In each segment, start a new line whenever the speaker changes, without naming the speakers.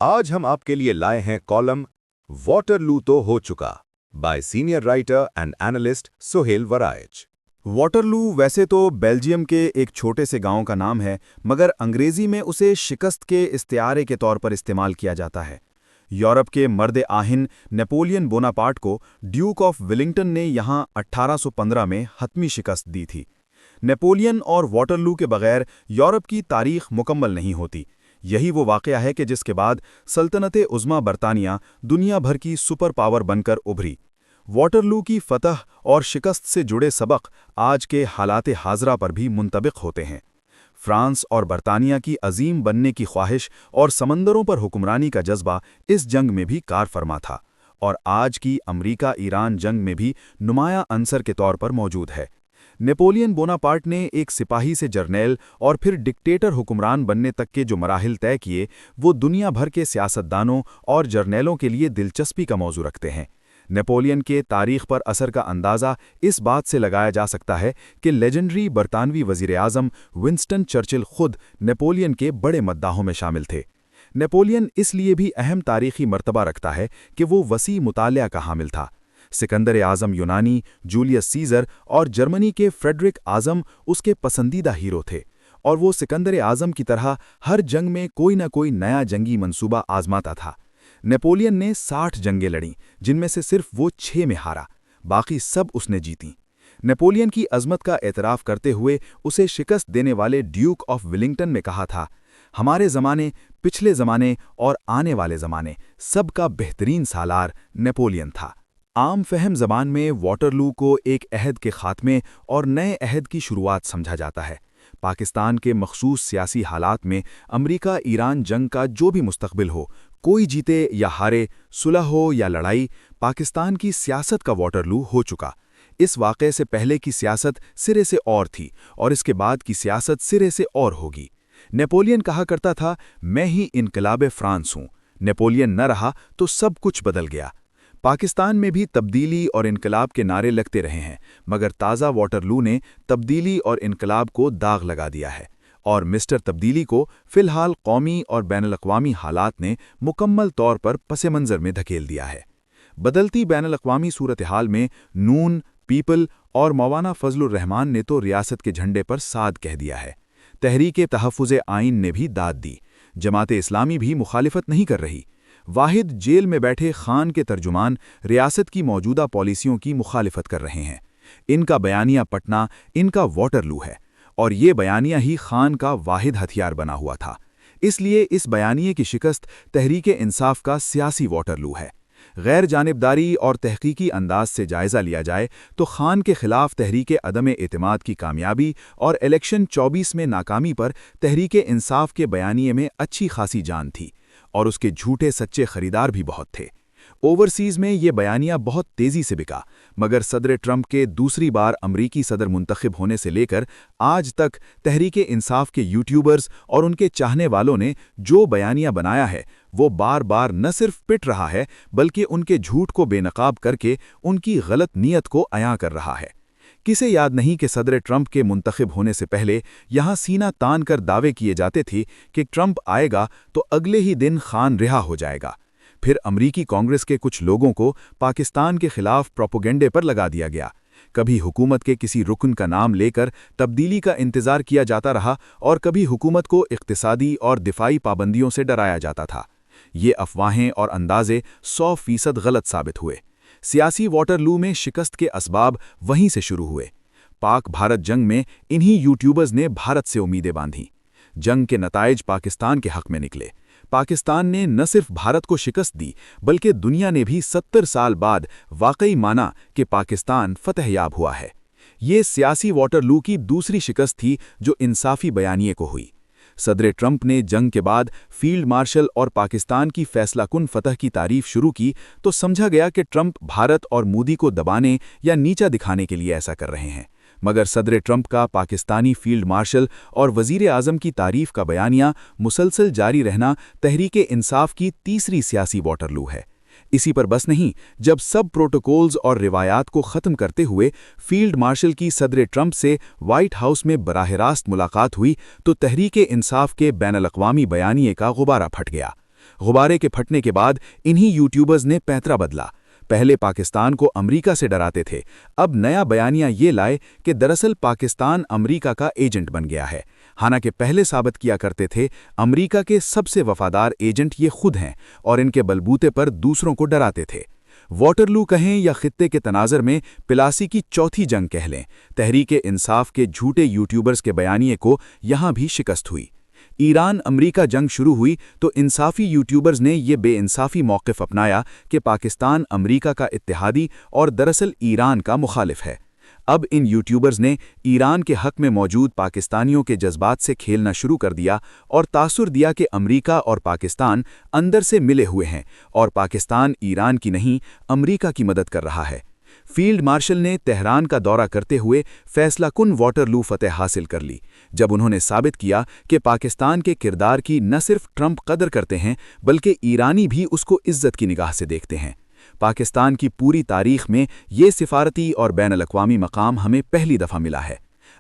आज हम आपके लिए लाए हैं कॉलम वाटरलू तो हो चुका by senior writer and analyst Suhail Warraich.
Waterloo वैसे तो बेल्जियम के एक छोटे से गांव का नाम है, मगर अंग्रेजी में उसे शिकस्त के इस्तिआरे के तौर पर इस्तेमाल किया जाता है। यूरोप के मर्द आहिन नेपोलियन बोनापार्ट को ड्यूक ऑफ वेलिंगटन ने यहां 1815 में हतमी शिकस्त दी थी। नेपोलियन और वाटरलू के बगैर यूरोप की तारीख मुकम्मल नहीं होती। यही वो वाक़या है कि जिसके बाद सल्तनत उज़्मा बरतानिया दुनिया भर की सुपर पावर बनकर उभरी। वाटरलू की फतह और शिकस्त से जुड़े सबक आज के हालात हाज़रा पर भी मुंतबिक होते हैं। फ्रांस और बरतानिया की अजीम बनने की ख्वाहिश और समंदरों पर हुक्मरानी का जज्बा इस जंग में भी कार फरमा था, और आज की अमरीका ईरान जंग में भी नुमाया अंसर के तौर पर मौजूद है। नेपोलियन बोनापार्ट ने एक सिपाही से जर्नैल और फिर डिक्टेटर हुक्मरान बनने तक के जो मराहिल तय किए, वो दुनिया भर के सियासतदानों और जर्नैलों के लिए दिलचस्पी का मौजू रखते हैं। नेपोलियन के तारीख पर असर का अंदाज़ा इस बात से लगाया जा सकता है कि लेजेंडरी बरतानवी वज़ीर-ए-आज़म विंस्टन चर्चिल खुद नेपोलियन के बड़े मद्दाहों में शामिल थे। नेपोलियन इसलिए भी अहम तारीखी मर्तबा रखता है कि वो वसी मुतालिया का हामिल था। सिकंदर आज़म यूनानी, जूलियस सीज़र और जर्मनी के फ्रेडरिक आज़म उसके पसंदीदा हीरो थे, और वो सिकंदर आज़म की तरह हर जंग में कोई न कोई नया जंगी मंसूबा आजमाता था। नेपोलियन ने 60 जंगें लड़ीं, जिनमें से सिर्फ वो 6 में हारा, बाकी सब उसने जीतीं। नेपोलियन की अज़मत का एतराफ़ करते हुए उसे शिकस्त देने वाले ड्यूक ऑफ वेलिंगटन में कहा था, हमारे ज़माने, पिछले ज़माने और आने वाले ज़माने सबका बेहतरीन सालार नेपोलियन था। आम फहम ज़बान में वाटरलू को एक अहद के ख़ात्मे और नए अहद की शुरुआत समझा जाता है। पाकिस्तान के मखसूस सियासी हालात में अमरीका ईरान जंग का जो भी मुस्तक़बिल हो, कोई जीते या हारे, सुलह हो या लड़ाई, पाकिस्तान की सियासत का वाटरलू हो चुका। इस वाक़े से पहले की सियासत सिरे से और थी, और इसके बाद की सियासत सिरे से और होगी। नेपोलियन कहा करता था, मैं ही इनकलाब फ्रांस हूँ। नेपोलियन न रहा तो सब कुछ बदल गया। पाकिस्तान में भी तब्दीली और इनकलाब के नारे लगते रहे हैं, मगर ताज़ा वाटरलू ने तब्दीली और इनकलाब को दाग लगा दिया है, और मिस्टर तब्दीली को फ़िलहाल कौमी और बैनुल-अक़वामी हालात ने मुकम्मल तौर पर पस मंज़र में धकेल दिया है। बदलती बैनुल-अक़वामी सूरत हाल में नून, पीपल और मौलाना फजलुर रहमान ने तो रियासत के झंडे पर साद कह दिया है। तहरीके तहफ़्फ़ुज़े आइन ने भी दाद दी। जमाते इस्लामी भी मुखालिफत नहीं कर रही। वाहिद जेल में बैठे खान के तर्जुमान रियासत की मौजूदा पॉलिसियों की मुखालिफत कर रहे हैं। इनका बयानिया पटना इनका वाटरलू है, और ये बयानिया ही खान का वाहिद हथियार बना हुआ था। इसलिए इस बयानिए की शिकस्त तहरीके इंसाफ का सियासी वाटरलू है। गैर जानिबदारी और तहकीकी अंदाज से जायज़ा लिया जाए तो खान के खिलाफ तहरीके अदम एतमाद की कामयाबी और इलेक्शन 24 में नाकामी पर तहरीके इंसाफ के बयानिए में अच्छी खासी जान थी, और उसके झूठे सच्चे खरीदार भी बहुत थे। ओवरसीज़ में ये बयानिया बहुत तेज़ी से बिका, मगर सदर ट्रंप के दूसरी बार अमरीकी सदर मुंतखब होने से लेकर आज तक तहरीके इंसाफ के यूट्यूबर्स और उनके चाहने वालों ने जो बयानिया बनाया है, वो बार बार न सिर्फ पिट रहा है, बल्कि उनके झूठ को बेनकाब करके उनकी गलत नीयत को अयां कर रहा है। किसे याद नहीं कि सदर ट्रंप के मुंतखब होने से पहले यहाँ सीना तान कर दावे किए जाते थे कि ट्रंप आएगा तो अगले ही दिन खान रिहा हो जाएगा। फिर अमरीकी कांग्रेस के कुछ लोगों को पाकिस्तान के खिलाफ प्रोपोगेंडे पर लगा दिया गया। कभी हुकूमत के किसी रुकन का नाम लेकर तब्दीली का इंतजार किया जाता रहा, और कभी हुकूमत को इक्तिसादी और दिफाई पाबंदियों से डराया जाता था। ये अफवाहें और अंदाजे 100% गलत साबित हुए। सियासी वाटरलू में शिकस्त के असबाब वहीं से शुरू हुए। पाक भारत जंग में इन्हीं यूट्यूबर्स ने भारत से उम्मीदें बांधी। जंग के नताइज पाकिस्तान के हक में निकले। पाकिस्तान ने न सिर्फ भारत को शिकस्त दी, बल्कि दुनिया ने भी 70 साल बाद वाकई माना कि पाकिस्तान फतहयाब हुआ है। ये सियासी वाटरलू की दूसरी शिकस्त थी जो इंसाफी बयानिए को हुई। सदर ट्रंप ने जंग के बाद फील्ड मार्शल और पाकिस्तान की फैसलाकुन फतह की तारीफ शुरू की तो समझा गया कि ट्रंप भारत और मोदी को दबाने या नीचा दिखाने के लिए ऐसा कर रहे हैं, मगर सदर ट्रंप का पाकिस्तानी फील्ड मार्शल और वज़ीर आज़म की तारीफ का बयानिया मुसलसल जारी रहना तहरीके इंसाफ की तीसरी सियासी वाटरलू है। इसी पर बस नहीं, जब सब प्रोटोकॉल्स और रिवायात को ख़त्म करते हुए फील्ड मार्शल की सदर ट्रंप से व्हाइट हाउस में बराह रास्त मुलाकात हुई तो तहरीके इंसाफ के बैनुल-अक़वामी बयानिए का गुब्बारा फट गया। गुब्बारे के फटने के बाद इन्हीं यूट्यूबर्स ने पैंतरा बदला। पहले पाकिस्तान को अमेरिका से डराते थे, अब नया बयानिया ये लाए कि दरअसल पाकिस्तान अमेरिका का एजेंट बन गया है। हालांकि पहले साबित किया करते थे अमेरिका के सबसे वफादार एजेंट ये खुद हैं और इनके बलबूते पर दूसरों को डराते थे। वाटरलू कहें या खित्ते के तनाज़र में पिलासी की चौथी जंग कह लें, तहरीके इंसाफ के झूठे यूट्यूबर्स के बयानिए को यहाँ भी शिकस्त हुई। ईरान अमेरिका जंग शुरू हुई तो इंसाफी यूट्यूबर्स ने ये बेइंसाफी मौक़िफ़ अपनाया कि पाकिस्तान अमेरिका का इत्तेहादी और दरअसल ईरान का मुखालिफ है। अब इन यूट्यूबर्स ने ईरान के हक़ में मौजूद पाकिस्तानियों के जज्बात से खेलना शुरू कर दिया और तासुर दिया कि अमेरिका और पाकिस्तान अंदर से मिले हुए हैं और पाकिस्तान ईरान की नहीं अमेरिका की मदद कर रहा है। फील्ड मार्शल ने तेहरान का दौरा करते हुए फैसला कुन वाटरलू फतह हासिल कर ली, जब उन्होंने साबित किया कि पाकिस्तान के किरदार की न सिर्फ ट्रंप कदर करते हैं बल्कि ईरानी भी उसको इज्जत की निगाह से देखते हैं। पाकिस्तान की पूरी तारीख में ये सिफारती और बैनुल-अक़वामी मकाम हमें पहली दफ़ा मिला है।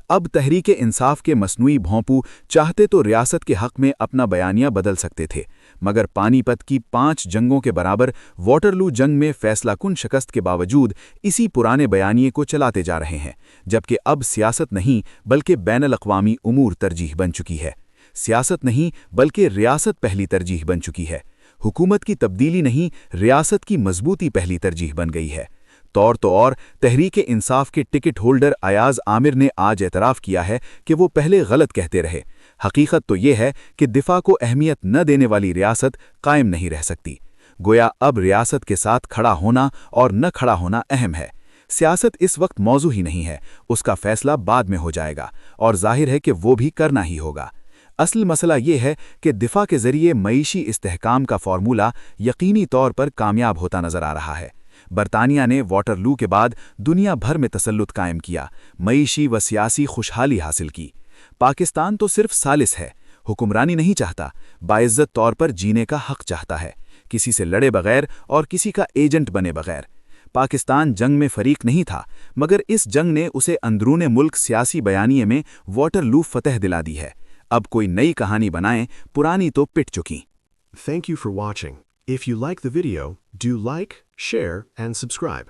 अब तहरीके इंसाफ के मसनूई भोंपू चाहते तो रियासत के हक़ में अपना बयानिया बदल सकते थे, मगर पानीपत की 5 जंगों के बराबर वाटरलू जंग में फैसलाकुन शिकस्त के बावजूद इसी पुराने बयानिए को चलाते जा रहे हैं, जबकि अब सियासत नहीं बल्कि बैनुल-अक़वामी उमूर तरजीह बन चुकी है। सियासत नहीं बल्कि रियासत पहली तरजीह बन चुकी है। हुकूमत की तब्दीली नहीं, रियासत की मजबूती पहली तरजीह बन गई है। तौर तो और तहरीके इंसाफ के टिकट होल्डर अयाज आमिर ने आज एतराफ़ किया है कि वो पहले गलत कहते रहे। हकीकत तो ये है कि दिफा को अहमियत न देने वाली रियासत कायम नहीं रह सकती। गोया अब रियासत के साथ खड़ा होना और न खड़ा होना अहम है। सियासत इस वक्त मौजू ही नहीं है, उसका फैसला बाद में हो जाएगा और जाहिर है कि वो भी करना ही होगा। असल मसला ये है कि दिफा के ज़रिए मईशी इस्तेहकाम का फार्मूला यकीनी तौर पर कामयाब होता नज़र आ रहा है। बरतानिया ने वाटरलू के बाद दुनिया भर में तसल्लुत कायम किया, मईशी व सियासी खुशहाली हासिल की। पाकिस्तान तो सिर्फ सालिस है, हुक्मरानी नहीं चाहता, बाइज्जत तौर पर जीने का हक़ चाहता है, किसी से लड़े बगैर और किसी का एजेंट बने बगैर। पाकिस्तान जंग में फरीक नहीं था, मगर इस जंग ने उसे अंदरूने मुल्क सियासी बयानिए में वाटरलू फतह दिला दी है। अब कोई नई कहानी बनाएं, पुरानी तो पिट चुकी।
Thank you for watching. If you like the video, do like, share, and subscribe.